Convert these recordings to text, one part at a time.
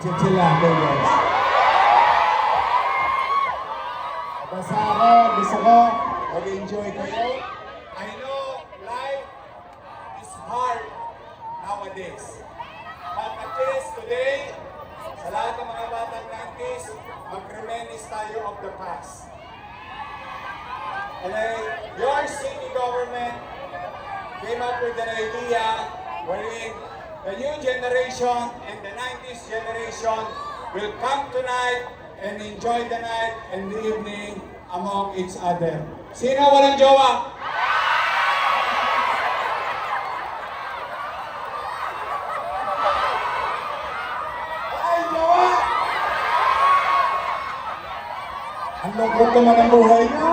Chill lang, guys. Basta ako, gusto ko, mag-enjoy kayo. I know life is hard nowadays. But at least today, sa lahat ng mga batang 90s, mag-reminisce tayo of the past. And your city government came up with an idea wherein the new generation and the 90s generation will come tonight and enjoy the night and the evening among each other. Sino walang jowa? Ay, jowa! Ang lungkot naman ang buhay niyo.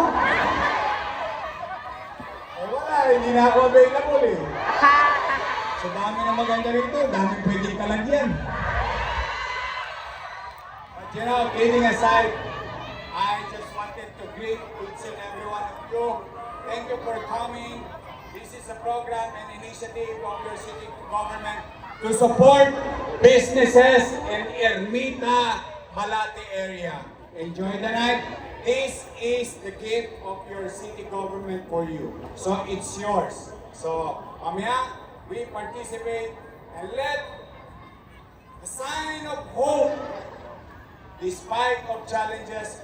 Eh wala, hindi na ako available eh. Sa dami na maganda rito, daming pwedeng kalagyan. But you know, kidding aside, I just wanted to greet each and every one of you. Thank you for coming. This is a program and initiative of your city government to support businesses in Ermita, Malate area. Enjoy the night. This is the gift of your city government for you. So it's yours. So, mamaya, we participate and let the sign of hope, despite of challenges,